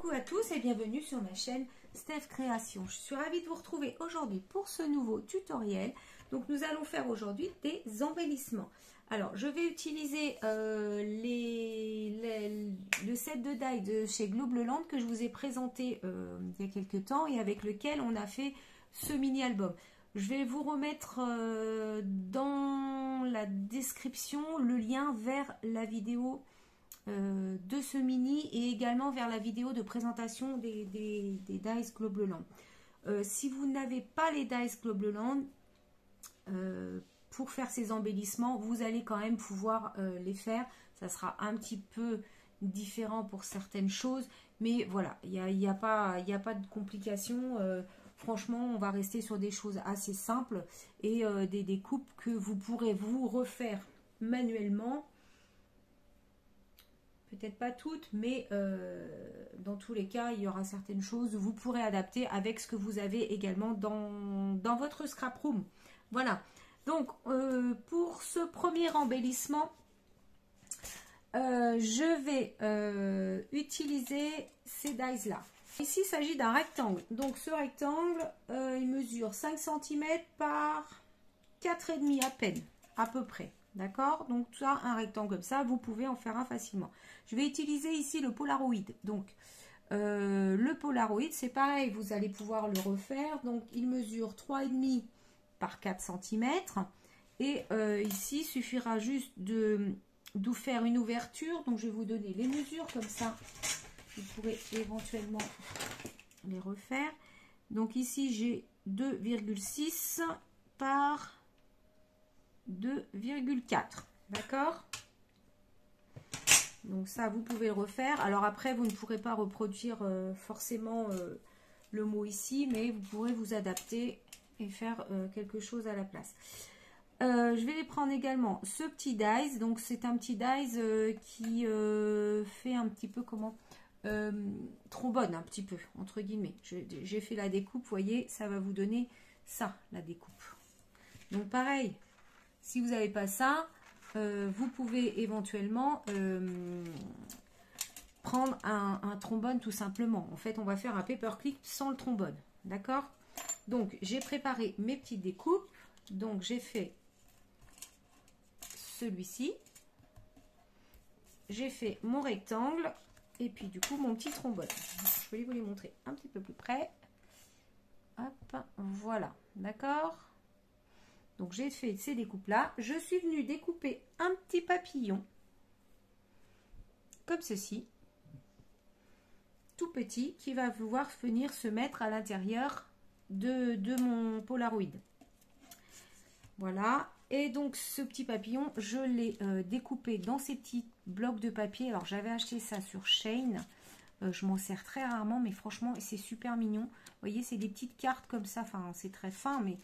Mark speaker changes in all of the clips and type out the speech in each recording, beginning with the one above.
Speaker 1: Coucou à tous et bienvenue sur ma chaîne Steph Création. Je suis ravie de vous retrouver aujourd'hui pour ce nouveau tutoriel. Donc nous allons faire aujourd'hui des embellissements. Alors je vais utiliser le set de die de chez Globleland que je vous ai présenté il y a quelques temps et avec lequel on a fait ce mini album. Je vais vous remettre dans la description le lien vers la vidéo de ce mini et également vers la vidéo de présentation des dies Globleland. Si vous n'avez pas les dies Globleland, pour faire ces embellissements, vous allez quand même pouvoir les faire. Ça sera un petit peu différent pour certaines choses, mais voilà, il n'y a pas de complications. Franchement, on va rester sur des choses assez simples et des découpes que vous pourrez vous refaire manuellement. Peut-être pas toutes, mais dans tous les cas, il y aura certaines choses vous pourrez adapter avec ce que vous avez également dans votre scrap room. Voilà. Donc, pour ce premier embellissement, je vais utiliser ces dies-là. Ici, il s'agit d'un rectangle. Donc, ce rectangle, il mesure 5 cm par 4,5 à peine, à peu près. D'accord? Donc, ça, un rectangle comme ça, vous pouvez en faire un facilement. Je vais utiliser ici le Polaroid. Donc, le Polaroid, c'est pareil, vous allez pouvoir le refaire. Donc, il mesure 3,5 par 4 cm. Et ici, il suffira juste de faire une ouverture. Donc, je vais vous donner les mesures comme ça. Vous pourrez éventuellement les refaire. Donc, ici, j'ai 2,6 par 2,4. D'accord? Donc ça, vous pouvez le refaire. Alors après, vous ne pourrez pas reproduire forcément le mot ici, mais vous pourrez vous adapter et faire quelque chose à la place. Je vais les prendre également ce petit dies. Donc c'est un petit dies qui fait un petit peu comment trombone, un petit peu, entre guillemets. J'ai fait la découpe, vous voyez, ça va vous donner ça, la découpe. Donc pareil, si vous n'avez pas ça, vous pouvez éventuellement prendre un trombone tout simplement. En fait, on va faire un paperclip sans le trombone. D'accord? Donc, j'ai préparé mes petites découpes. Donc, j'ai fait celui-ci. J'ai fait mon rectangle. Et puis, du coup, mon petit trombone. Je vais vous les montrer un petit peu plus près. Hop, voilà. D'accord? Donc, j'ai fait ces découpes-là. Je suis venue découper un petit papillon. Comme ceci. Tout petit. Qui va pouvoir venir se mettre à l'intérieur de mon Polaroid. Voilà. Et donc, ce petit papillon, je l'ai découpé dans ces petits blocs de papier. Alors, j'avais acheté ça sur Shein. Je m'en sers très rarement, mais franchement, c'est super mignon. Vous voyez, c'est des petites cartes comme ça. Enfin, c'est très fin, mais...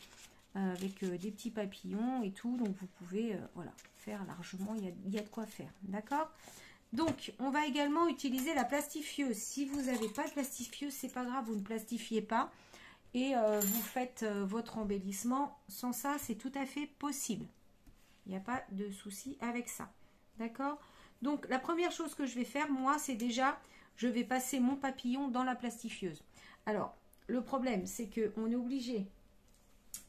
Speaker 1: avec des petits papillons et tout, donc vous pouvez voilà, faire largement, il y a de quoi faire, d'accord? Donc on va également utiliser la plastifieuse. Si vous n'avez pas de plastifieuse, c'est pas grave, vous ne plastifiez pas et vous faites votre embellissement sans ça, c'est tout à fait possible, il n'y a pas de souci avec ça, d'accord? Donc la première chose que je vais faire, moi, c'est déjà, je vais passer mon papillon dans la plastifieuse. Alors le problème, c'est que on est obligé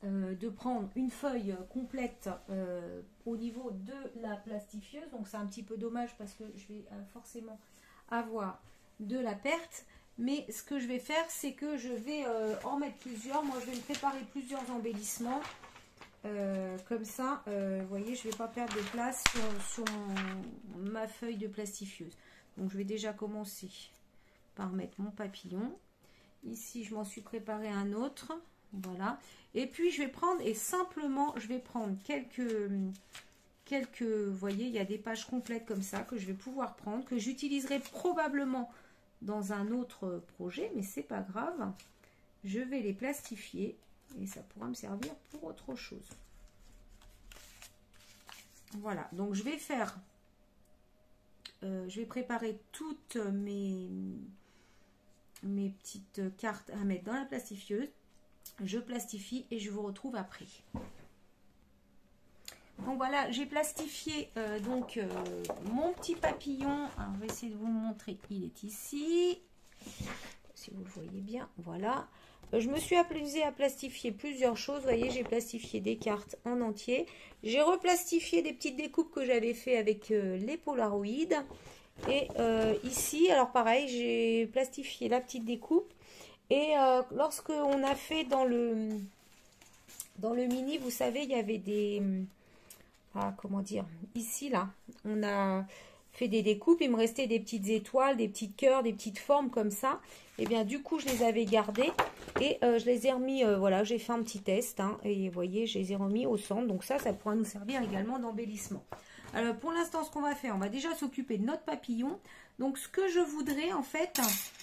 Speaker 1: de prendre une feuille complète au niveau de la plastifieuse. Donc c'est un petit peu dommage parce que je vais forcément avoir de la perte. Mais ce que je vais faire, c'est que je vais en mettre plusieurs. Moi, je vais me préparer plusieurs embellissements. Comme ça, vous voyez, je ne vais pas perdre de place sur ma feuille de plastifieuse. Donc je vais déjà commencer par mettre mon papillon. Ici, je m'en suis préparé un autre. Voilà. Et puis, je vais prendre, et simplement, je vais prendre quelques, vous voyez, il y a des pages complètes comme ça que je vais pouvoir prendre, que j'utiliserai probablement dans un autre projet, mais c'est pas grave. Je vais les plastifier et ça pourra me servir pour autre chose. Voilà. Donc, je vais faire, je vais préparer toutes mes petites cartes à mettre dans la plastifieuse. Je plastifie et je vous retrouve après. Donc voilà, j'ai plastifié mon petit papillon. Alors, je vais essayer de vous le montrer. Il est ici. si vous le voyez bien, voilà. Je me suis amusée à plastifier plusieurs choses. Vous voyez, j'ai plastifié des cartes en entier. J'ai replastifié des petites découpes que j'avais fait avec les Polaroid. Et ici, alors pareil, j'ai plastifié la petite découpe. Et lorsque on a fait dans le mini, vous savez, il y avait des... Ah, comment dire? Ici, là, on a fait des découpes. Il me restait des petites étoiles, des petites cœurs, des petites formes comme ça. Et bien, du coup, je les avais gardées. Et je les ai remis, voilà, j'ai fait un petit test. Hein, et vous voyez, je les ai remis au centre. Donc ça pourra nous servir également d'embellissement. Alors, pour l'instant, ce qu'on va faire, on va déjà s'occuper de notre papillon. Donc, ce que je voudrais, en fait,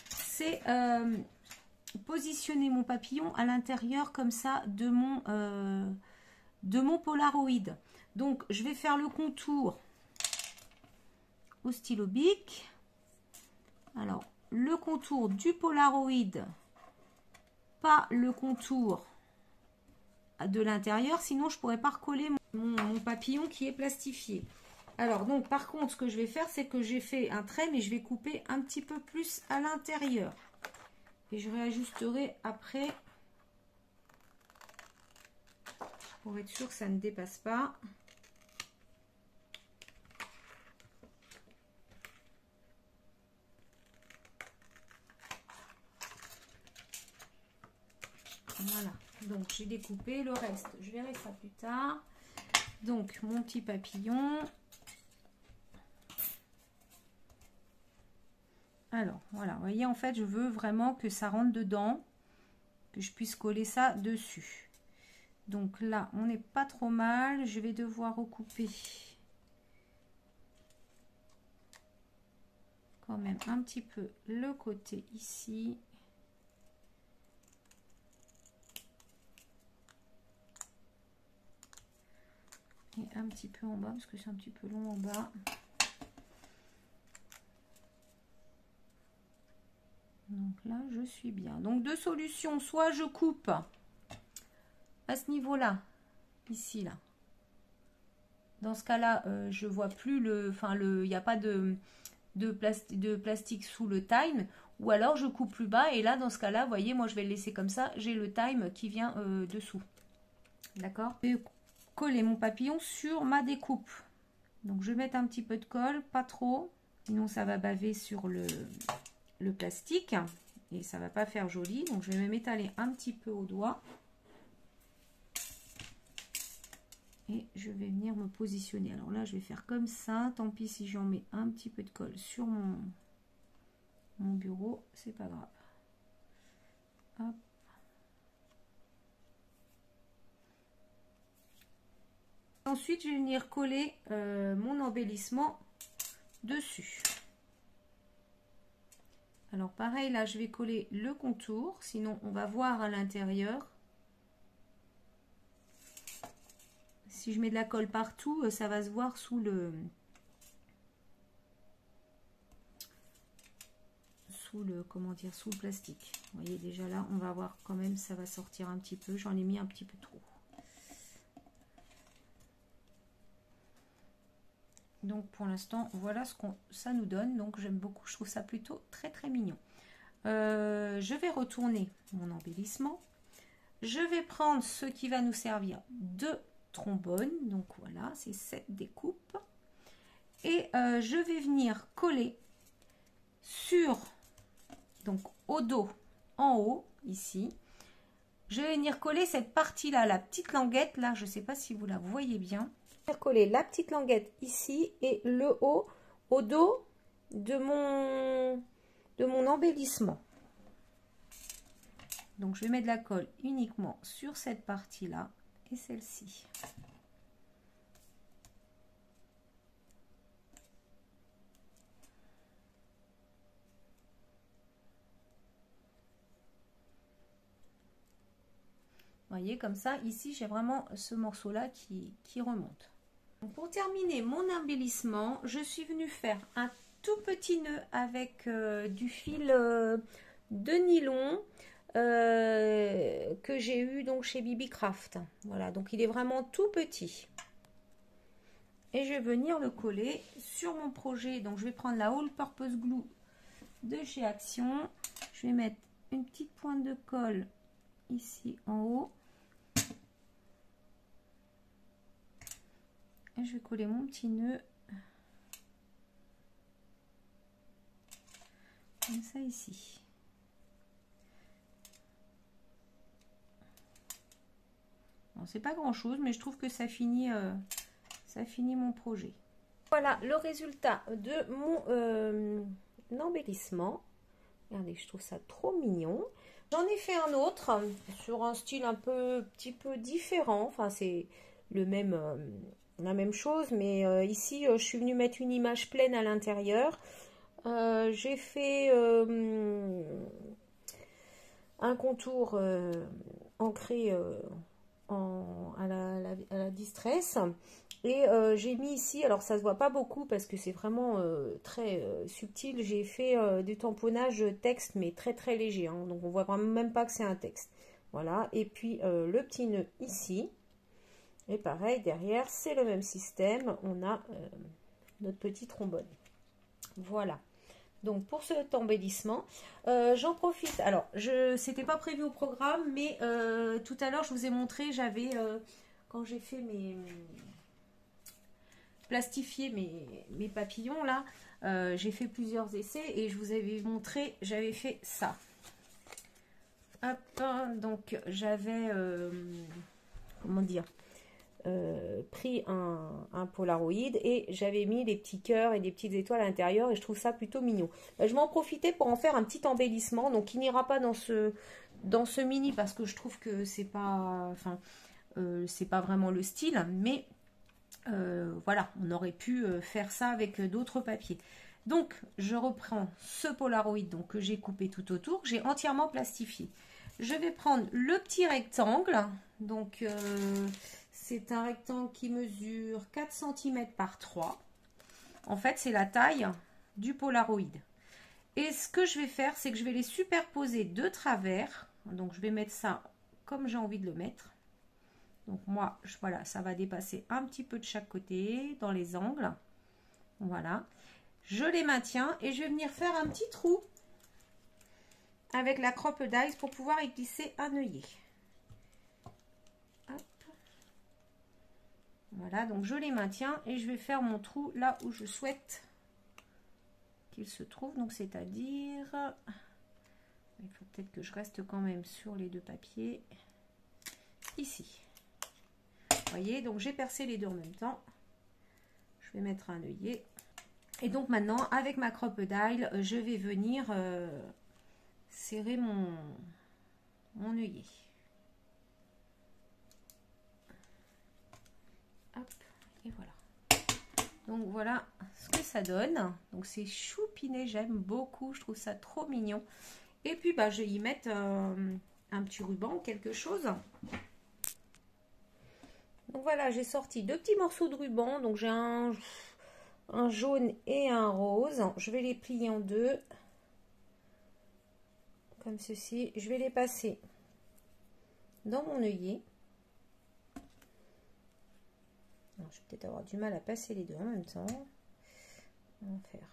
Speaker 1: c'est... positionner mon papillon à l'intérieur comme ça de mon Polaroid. Donc je vais faire le contour au stylo bic. Alors le contour du Polaroid, pas le contour de l'intérieur, sinon je pourrais pas recoller mon papillon qui est plastifié. Alors donc par contre ce que je vais faire, c'est que j'ai fait un trait, mais je vais couper un petit peu plus à l'intérieur. Et je réajusterai après pour être sûr que ça ne dépasse pas. Voilà, donc j'ai découpé le reste. Je verrai ça plus tard. Donc mon petit papillon. Alors voilà, vous voyez, en fait je veux vraiment que ça rentre dedans, que je puisse coller ça dessus. Donc là on n'est pas trop mal. Je vais devoir recouper quand même un petit peu le côté ici. Et un petit peu en bas parce que c'est un petit peu long en bas. Donc là, je suis bien. Donc, deux solutions. Soit je coupe à ce niveau-là, ici, là. Dans ce cas-là, je vois plus le... Enfin, il n'y a pas de plastique sous le time. Ou alors, je coupe plus bas. Et là, dans ce cas-là, vous voyez, moi, je vais le laisser comme ça. J'ai le time qui vient dessous. D'accord? Je vais coller mon papillon sur ma découpe. Donc, je vais mettre un petit peu de colle, pas trop. Sinon, ça va baver sur le plastique et ça va pas faire joli. Donc je vais m'étaler un petit peu au doigt et je vais venir me positionner. Alors là je vais faire comme ça, tant pis si j'en mets un petit peu de colle sur mon bureau, c'est pas grave. Hop. Ensuite je vais venir coller mon embellissement dessus. Alors pareil, là je vais coller le contour, sinon on va voir à l'intérieur. Si je mets de la colle partout, ça va se voir sous le comment dire, sous le plastique. Vous voyez déjà là, on va voir quand même, ça va sortir un petit peu. J'en ai mis un petit peu trop. Donc pour l'instant, voilà ce que ça nous donne. Donc j'aime beaucoup, je trouve ça plutôt très très mignon. Je vais retourner mon embellissement. Je vais prendre ce qui va nous servir de trombone. Donc voilà, c'est cette découpe. Et je vais venir coller sur, donc au dos, en haut, ici. Je vais venir coller cette partie-là, la petite languette. Là, je ne sais pas si vous la voyez bien. Coller la petite languette ici et le haut au dos de mon embellissement. Donc je vais mettre de la colle uniquement sur cette partie là et celle-ci. Vous voyez, comme ça ici j'ai vraiment ce morceau là qui remonte. Donc, pour terminer mon embellissement, je suis venue faire un tout petit nœud avec du fil de nylon que j'ai eu donc chez Bibi Craft. Voilà, donc il est vraiment tout petit. Et je vais venir le coller sur mon projet. Donc je vais prendre la All Purpose Glue de chez Action. Je vais mettre une petite pointe de colle ici en haut. Et je vais coller mon petit nœud comme ça ici. Bon, c'est pas grand chose, mais je trouve que ça finit mon projet. Voilà le résultat de mon embellissement. Regardez, je trouve ça trop mignon. J'en ai fait un autre sur un style petit peu différent. Enfin, c'est la même chose, mais ici, je suis venue mettre une image pleine à l'intérieur. J'ai fait un contour ancré à la distress. Et j'ai mis ici, alors ça se voit pas beaucoup parce que c'est vraiment très subtil, j'ai fait du tamponnage texte mais très très léger, hein, donc on voit vraiment même pas que c'est un texte. Voilà, et puis le petit nœud ici, et pareil derrière c'est le même système, on a notre petit trombone. Voilà, donc pour cet embellissement, j'en profite, alors c'était pas prévu au programme, mais tout à l'heure je vous ai montré, j'avais, quand j'ai fait plastifier mes papillons là, j'ai fait plusieurs essais et je vous avais montré, j'avais fait ça. Hop, donc j'avais comment dire, pris un Polaroid et j'avais mis des petits cœurs et des petites étoiles à l'intérieur et je trouve ça plutôt mignon. Je m'en profitais pour en faire un petit embellissement, donc il n'ira pas dans ce mini parce que je trouve que c'est pas, enfin c'est pas vraiment le style, mais voilà, on aurait pu faire ça avec d'autres papiers. Donc, je reprends ce Polaroid donc, que j'ai coupé tout autour, que j'ai entièrement plastifié. Je vais prendre le petit rectangle. Donc, c'est un rectangle qui mesure 4 cm par 3. En fait, c'est la taille du Polaroid. Et ce que je vais faire, c'est que je vais les superposer de travers. Donc, je vais mettre ça comme j'ai envie de le mettre. Donc moi, voilà, ça va dépasser un petit peu de chaque côté, dans les angles. Voilà. Je les maintiens et je vais venir faire un petit trou avec la crop-dice pour pouvoir y glisser un œillet. Hop. Voilà, donc je les maintiens et je vais faire mon trou là où je souhaite qu'il se trouve. Donc c'est-à-dire, il faut peut-être que je reste quand même sur les deux papiers. Ici. Vous voyez, donc j'ai percé les deux en même temps. Je vais mettre un œillet. Et donc maintenant, avec ma crop-dice, je vais venir serrer mon œillet. Hop, et voilà. Donc voilà ce que ça donne. Donc c'est choupiné, j'aime beaucoup, je trouve ça trop mignon. Et puis bah, je vais y mettre un petit ruban ou quelque chose. Donc voilà, j'ai sorti deux petits morceaux de ruban. Donc j'ai un jaune et un rose. Je vais les plier en deux. Comme ceci. Je vais les passer dans mon œillet. Alors, je vais peut-être avoir du mal à passer les deux en même temps. On va faire.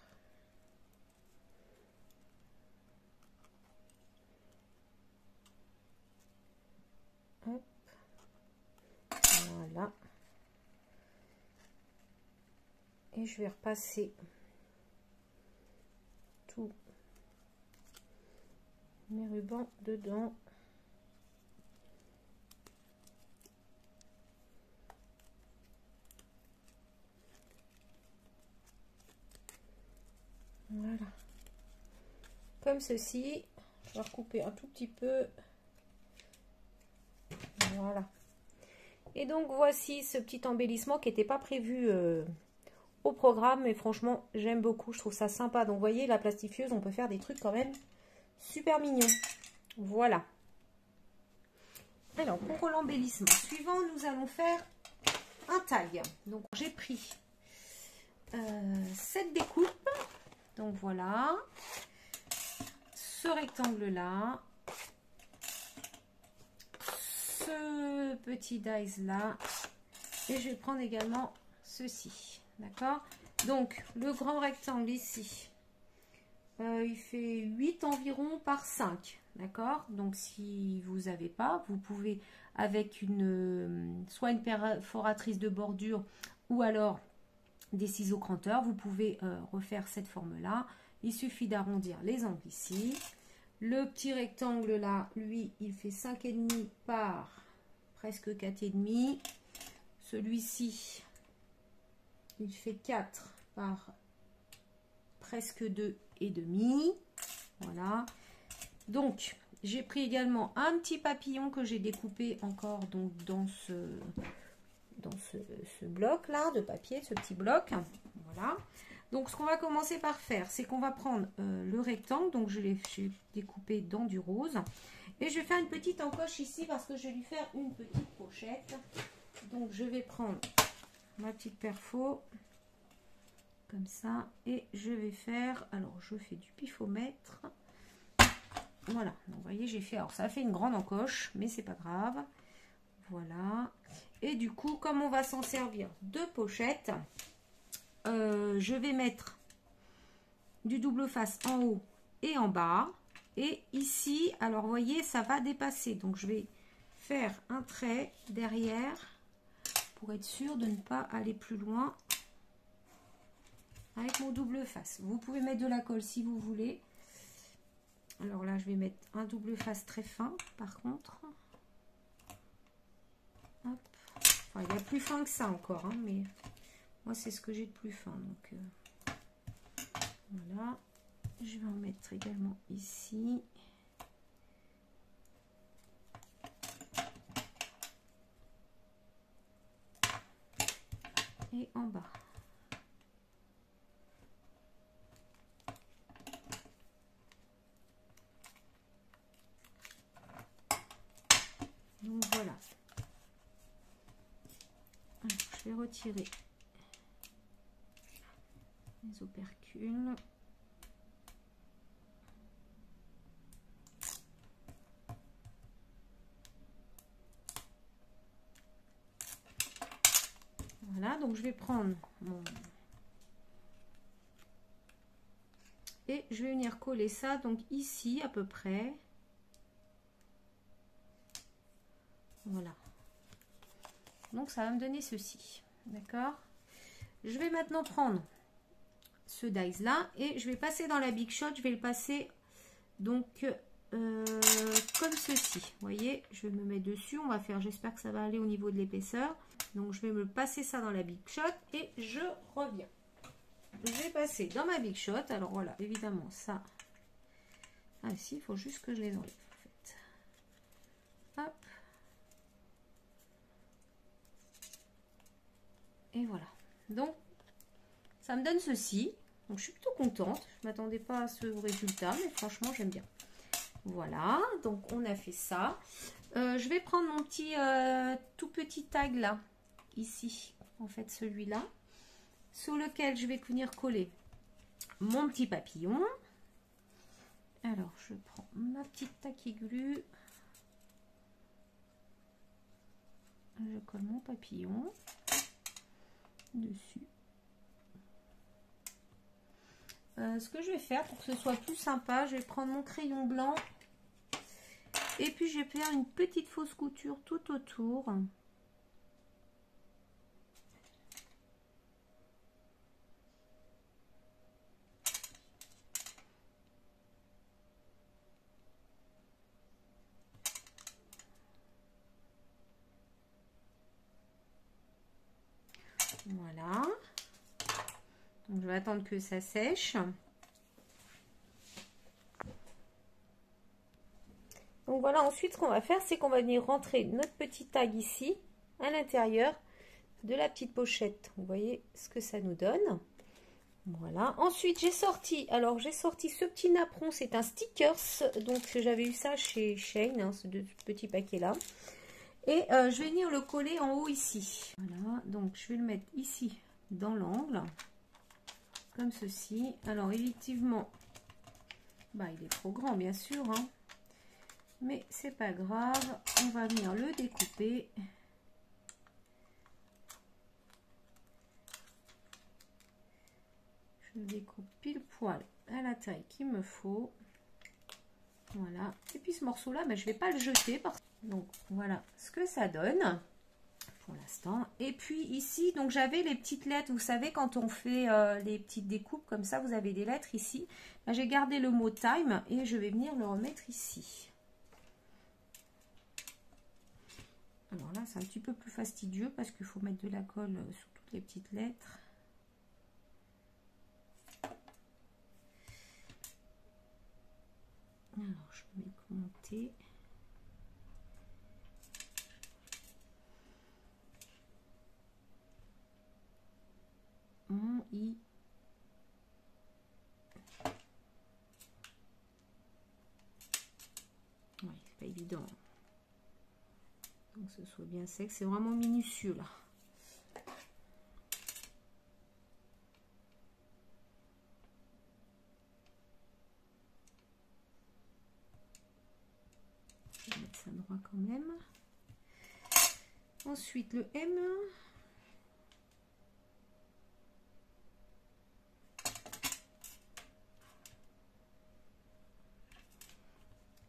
Speaker 1: Hop. Voilà. Et je vais repasser tous mes rubans dedans. Voilà. Comme ceci. Je vais recouper un tout petit peu. Voilà. Et donc voici ce petit embellissement qui n'était pas prévu au programme, mais franchement j'aime beaucoup, je trouve ça sympa. Donc vous voyez, la plastifieuse, on peut faire des trucs quand même super mignons. Voilà. Alors pour l'embellissement suivant, nous allons faire un taille. Donc j'ai pris cette découpe. Donc voilà, ce rectangle là, ce petit dice là, et je vais prendre également ceci, d'accord. Donc le grand rectangle ici, Il fait 8 environ par 5. D'accord? Donc si vous n'avez pas, vous pouvez avec soit une perforatrice de bordure ou alors des ciseaux cranteurs, vous pouvez refaire cette forme-là. Il suffit d'arrondir les angles ici. Le petit rectangle là, lui, il fait 5,5 par presque 4,5. Celui-ci, il fait 4 par presque 2,5. Voilà. Donc, j'ai pris également un petit papillon que j'ai découpé encore donc dans ce bloc là de papier, ce petit bloc. Voilà. Donc, ce qu'on va commencer par faire, c'est qu'on va prendre le rectangle. Donc, je l'ai découpé dans du rose. Et je vais faire une petite encoche ici parce que je vais lui faire une petite pochette. Donc, je vais prendre ma petite perfo comme ça et je vais faire, alors je fais du pifomètre. Voilà, donc vous voyez, j'ai fait, alors ça fait une grande encoche, mais c'est pas grave. Voilà. Et du coup, comme on va s'en servir de pochette, je vais mettre du double face en haut et en bas. Et ici, alors vous voyez, ça va dépasser. Donc je vais faire un trait derrière pour être sûr de ne pas aller plus loin avec mon double face. Vous pouvez mettre de la colle si vous voulez. Alors là, je vais mettre un double face très fin, par contre. Hop. Enfin, il y a plus fin que ça encore, hein, mais moi, c'est ce que j'ai de plus fin. Donc, voilà. Je vais en mettre également ici. Et en bas. Donc voilà. Alors, je vais retirer les opercules. Voilà, donc je vais prendre mon... Et je vais venir coller ça, donc ici à peu près. Voilà. Donc ça va me donner ceci. D'accord? Je vais maintenant prendre ce dies là et je vais passer dans la Big Shot. Je vais le passer donc comme ceci. Vous voyez, je vais me mettre dessus. On va faire, j'espère que ça va aller au niveau de l'épaisseur. Donc je vais me passer ça dans la Big Shot et je reviens. Je vais passer dans ma Big Shot. Alors voilà, évidemment ça. Ah si, il faut juste que je les enlève en fait. Hop. Et voilà. Donc ça me donne ceci. Donc je suis plutôt contente. Je ne m'attendais pas à ce résultat, mais franchement j'aime bien. Voilà, donc on a fait ça. Je vais prendre mon petit tout petit tag là, ici, en fait celui-là, sur lequel je vais venir coller mon petit papillon. Alors je prends ma petite taquiglue. Je colle mon papillon dessus. Ce que je vais faire pour que ce soit plus sympa, je vais prendre mon crayon blanc et puis je vais faire une petite fausse couture tout autour. Voilà. Donc je vais attendre que ça sèche. Donc voilà, ensuite ce qu'on va faire, c'est qu'on va venir rentrer notre petit tag ici, à l'intérieur de la petite pochette. Vous voyez ce que ça nous donne. Voilà. Ensuite, j'ai sorti ce petit napperon, c'est un stickers. Donc j'avais eu ça chez Shein, hein, ce petit paquet-là. Et je vais venir le coller en haut ici. Voilà, donc je vais le mettre ici dans l'angle, comme ceci. Alors effectivement, bah, il est trop grand bien sûr, hein. Mais c'est pas grave, on va venir le découper. Je le découpe pile poil à la taille qu'il me faut. Voilà. Et puis ce morceau-là, ben, je ne vais pas le jeter. Donc voilà ce que ça donne pour l'instant. Et puis ici, donc j'avais les petites lettres. Vous savez, quand on fait les petites découpes comme ça, vous avez des lettres ici. Ben, j'ai gardé le mot time et je vais venir le remettre ici. Alors là, c'est un petit peu plus fastidieux parce qu'il faut mettre de la colle sur toutes les petites lettres. Alors, je vais commenter. I. Oui, c'est pas évident. Donc, ce soit bien sec. C'est vraiment minutieux là. Je vais mettre ça droit quand même. Ensuite, le M.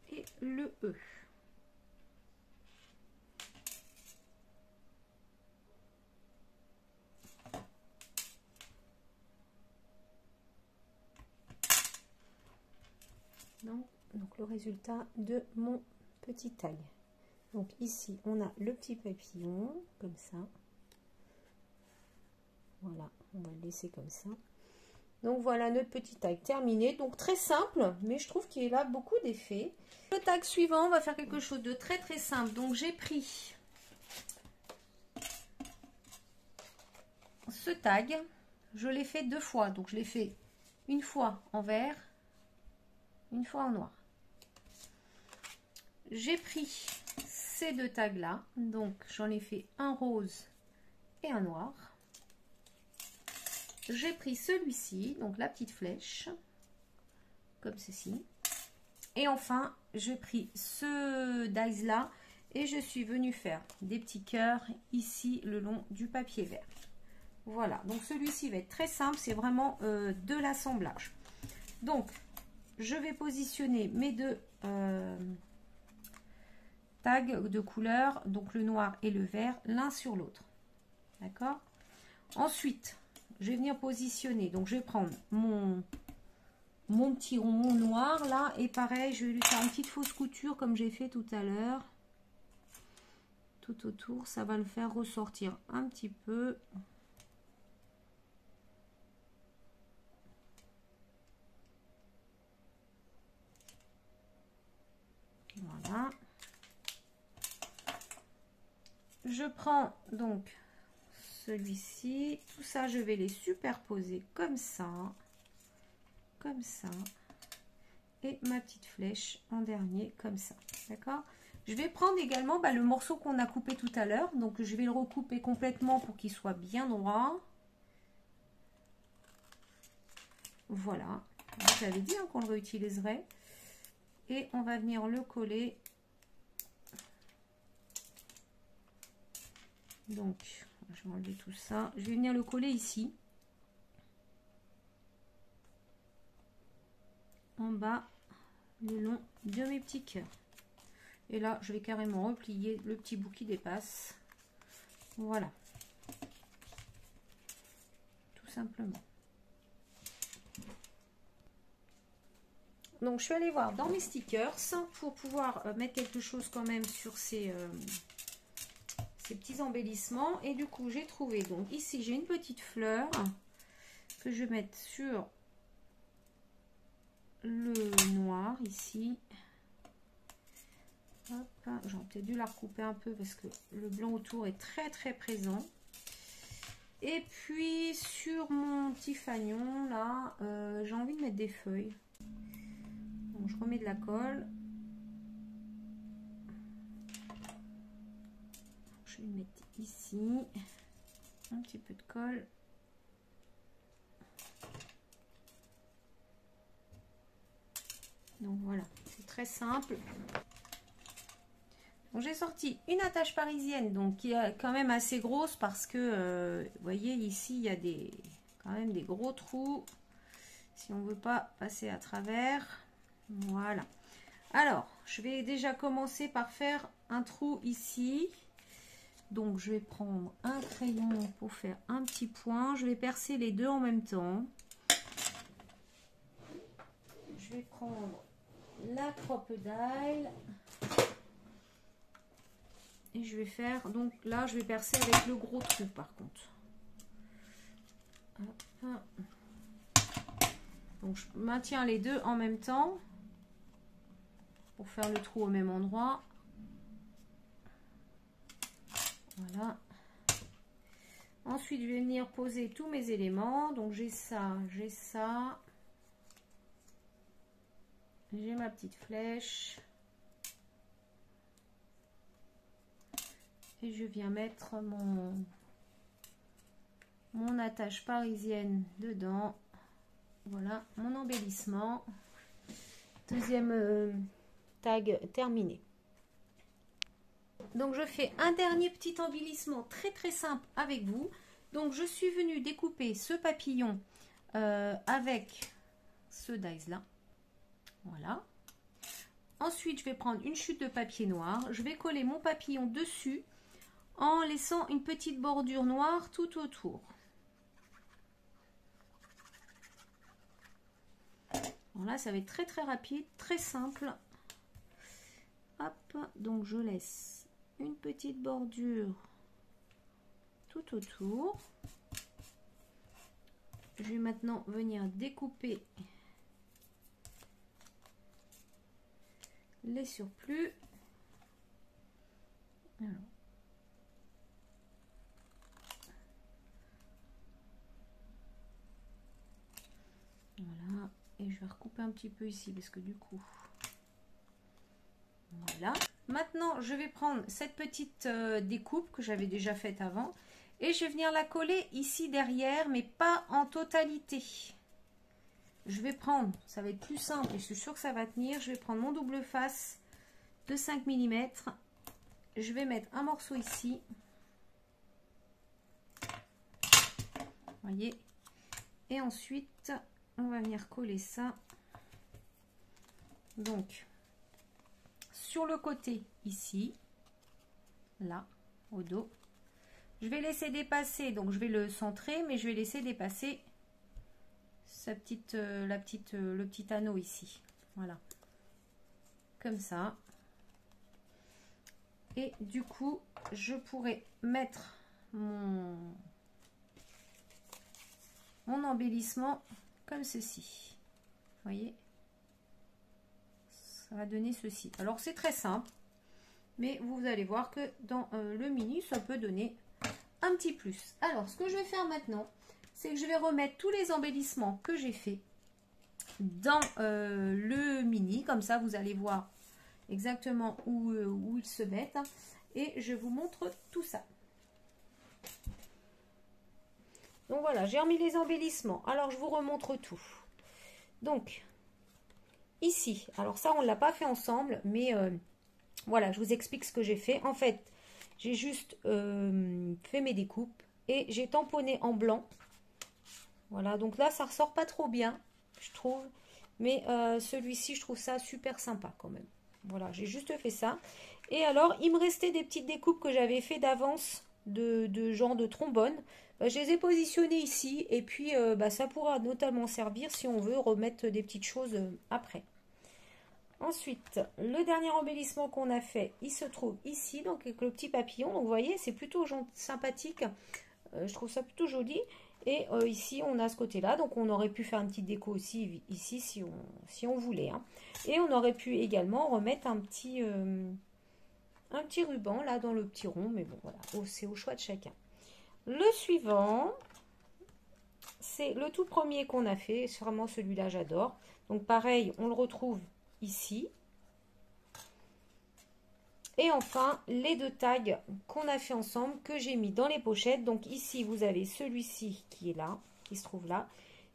Speaker 1: Et le E. Donc le résultat de mon petit tag. Donc ici, on a le petit papillon, comme ça. Voilà, on va le laisser comme ça. Donc voilà notre petit tag terminé. Donc très simple, mais je trouve qu'il a beaucoup d'effets. Le tag suivant, on va faire quelque chose de très très simple. Donc j'ai pris ce tag, je l'ai fait 2 fois. Donc je l'ai fait une fois en vert, une fois en noir. J'ai pris ces 2 tags là, donc j'en ai fait un rose et un noir. J'ai pris celui-ci, donc la petite flèche, comme ceci. Et enfin, j'ai pris ce dies là et je suis venue faire des petits cœurs ici le long du papier vert. Voilà, donc celui-ci va être très simple, c'est vraiment de l'assemblage. Donc, je vais positionner mes 2 tags de couleur, donc le noir et le vert, l'un sur l'autre. D'accord? Ensuite, je vais venir positionner, donc je vais prendre mon petit rond noir là, et pareil, je vais lui faire une petite fausse couture comme j'ai fait tout à l'heure. Tout autour, ça va le faire ressortir un petit peu. Voilà. Je prends donc celui-ci, tout ça je vais les superposer comme ça, et ma petite flèche en dernier comme ça, d'accord. Je vais prendre également le morceau qu'on a coupé tout à l'heure, donc je vais le recouper complètement pour qu'il soit bien droit. Voilà, j'avais dit qu'on le réutiliserait, et on va venir le coller. Donc je vais enlever tout ça, je vais venir le coller ici en bas le long de mes petits cœurs. Et là je vais carrément replier le petit bout qui dépasse. Voilà, tout simplement. Donc je suis allée voir dans mes stickers pour pouvoir mettre quelque chose quand même sur ces petits embellissements, et du coup j'ai trouvé, donc ici j'ai une petite fleur que je vais mettre sur le noir ici. J'aurais peut-être dû la recouper un peu parce que le blanc autour est très très présent. Et puis sur mon petit fanion là, j'ai envie de mettre des feuilles. Donc je remets de la colle. Je vais mettre ici un petit peu de colle. Donc voilà, c'est très simple. Donc j'ai sorti une attache parisienne, donc qui est quand même assez grosse parce que vous voyez ici il y a quand même des gros trous. si on ne veut pas passer à travers. Voilà. Alors, je vais déjà commencer par faire un trou ici. Donc, je vais prendre un crayon pour faire un petit point. Je vais percer les deux en même temps. Je vais prendre la crocodile. Et je vais faire, donc là, je vais percer avec le gros trou par contre. Hop. Donc, je maintiens les deux en même temps pour faire le trou au même endroit. Voilà. Ensuite, je vais venir poser tous mes éléments. Donc, j'ai ça, j'ai ça. J'ai ma petite flèche. Et je viens mettre mon attache parisienne dedans. Voilà, mon embellissement. Deuxième tag terminé. Donc, je fais un dernier petit embellissement très très simple avec vous. Donc, je suis venue découper ce papillon avec ce dies là. Voilà. Ensuite, je vais prendre une chute de papier noir. Je vais coller mon papillon dessus en laissant une petite bordure noire tout autour. Voilà, ça va être très très rapide, très simple. Hop, donc je laisse une petite bordure tout autour. Je vais maintenant venir découper les surplus. Alors. Voilà, et je vais recouper un petit peu ici parce que du coup, voilà. Maintenant, je vais prendre cette petite découpe que j'avais déjà faite avant et je vais venir la coller ici derrière, mais pas en totalité. Je vais prendre, ça va être plus simple et je suis sûre que ça va tenir. Je vais prendre mon double face de 5 mm. Je vais mettre un morceau ici. Voyez. Et ensuite, on va venir coller ça. Donc, sur le côté ici, là, au dos, je vais laisser dépasser, donc je vais le centrer, mais je vais laisser dépasser sa petite, le petit anneau ici. Voilà. Comme ça. Et du coup, je pourrais mettre mon embellissement comme ceci. Vous voyez, ça va donner ceci. Alors c'est très simple, mais vous allez voir que dans le mini, ça peut donner un petit plus. Alors ce que je vais faire maintenant, c'est que je vais remettre tous les embellissements que j'ai fait dans le mini. Comme ça, vous allez voir exactement où ils se mettent. Et je vous montre tout ça. Donc voilà, j'ai remis les embellissements. Alors je vous remontre tout. Donc ici, alors ça on ne l'a pas fait ensemble, mais voilà, je vous explique ce que j'ai fait. En fait, j'ai juste fait mes découpes et j'ai tamponné en blanc. Voilà, donc là ça ressort pas trop bien, je trouve, mais celui-ci je trouve ça super sympa quand même. Voilà, j'ai juste fait ça. Et alors il me restait des petites découpes que j'avais fait d'avance de genre de trombone. Je les ai positionnés ici et puis ça pourra notamment servir si on veut remettre des petites choses après. Ensuite, le dernier embellissement qu'on a fait, il se trouve ici, donc avec le petit papillon. Donc vous voyez, c'est plutôt sympathique. Je trouve ça plutôt joli. Et ici, on a ce côté-là. Donc on aurait pu faire une petite déco aussi ici si on voulait. Hein. Et on aurait pu également remettre un petit ruban là dans le petit rond. Mais bon, voilà, c'est au choix de chacun. Le suivant, c'est le tout premier qu'on a fait. C'est vraiment celui-là, j'adore. Donc pareil, on le retrouve ici. Et enfin, les deux tags qu'on a fait ensemble, que j'ai mis dans les pochettes. Donc ici, vous avez celui-ci qui est là, qui se trouve là.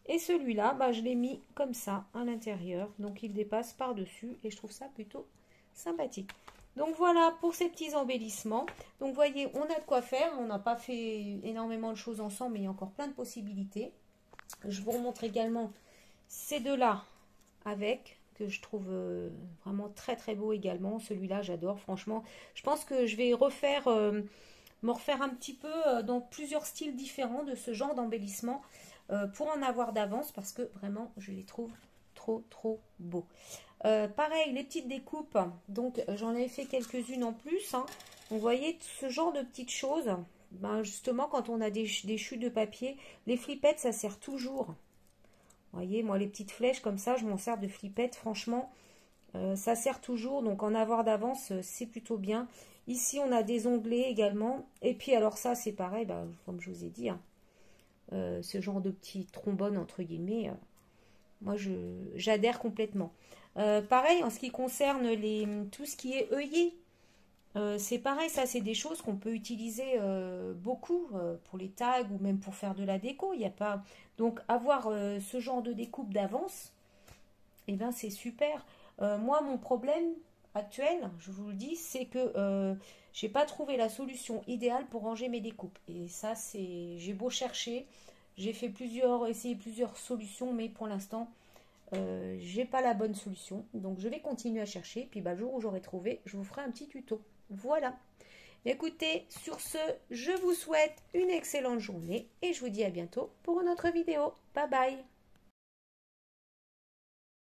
Speaker 1: Et celui-là, je l'ai mis comme ça à l'intérieur. Donc il dépasse par-dessus et je trouve ça plutôt sympathique. Donc voilà pour ces petits embellissements. Donc vous voyez, on a de quoi faire. On n'a pas fait énormément de choses ensemble, mais il y a encore plein de possibilités. Je vous remontre également ces deux-là avec, que je trouve vraiment très très beau également. Celui-là, j'adore, franchement. Je pense que je vais refaire, me refaire un petit peu dans plusieurs styles différents de ce genre d'embellissement pour en avoir d'avance parce que vraiment, je les trouve trop trop beaux. Pareil, les petites découpes, donc j'en ai fait quelques-unes en plus. Hein. Vous voyez, ce genre de petites choses, ben, justement, quand on a des chutes de papier, les flippettes, ça sert toujours. Vous voyez, moi, les petites flèches comme ça, je m'en sers de flippettes. Franchement, ça sert toujours. Donc, en avoir d'avance, c'est plutôt bien. Ici, on a des onglets également. Et puis, alors ça, c'est pareil, bah, comme je vous ai dit, hein, ce genre de petit trombone, entre guillemets, moi, j'adhère complètement. Pareil, en ce qui concerne tout ce qui est œillet, c'est pareil, ça, c'est des choses qu'on peut utiliser beaucoup pour les tags ou même pour faire de la déco. Il n'y a pas... Donc, avoir ce genre de découpe d'avance, eh ben, c'est super. Moi, mon problème actuel, je vous le dis, c'est que j'ai pas trouvé la solution idéale pour ranger mes découpes. Et ça, c'est... J'ai beau chercher, j'ai fait essayé plusieurs solutions, mais pour l'instant, j'ai pas la bonne solution. Donc, je vais continuer à chercher. Puis, bah, le jour où j'aurai trouvé, je vous ferai un petit tuto. Voilà. Écoutez, sur ce, je vous souhaite une excellente journée et je vous dis à bientôt pour une autre vidéo. Bye bye.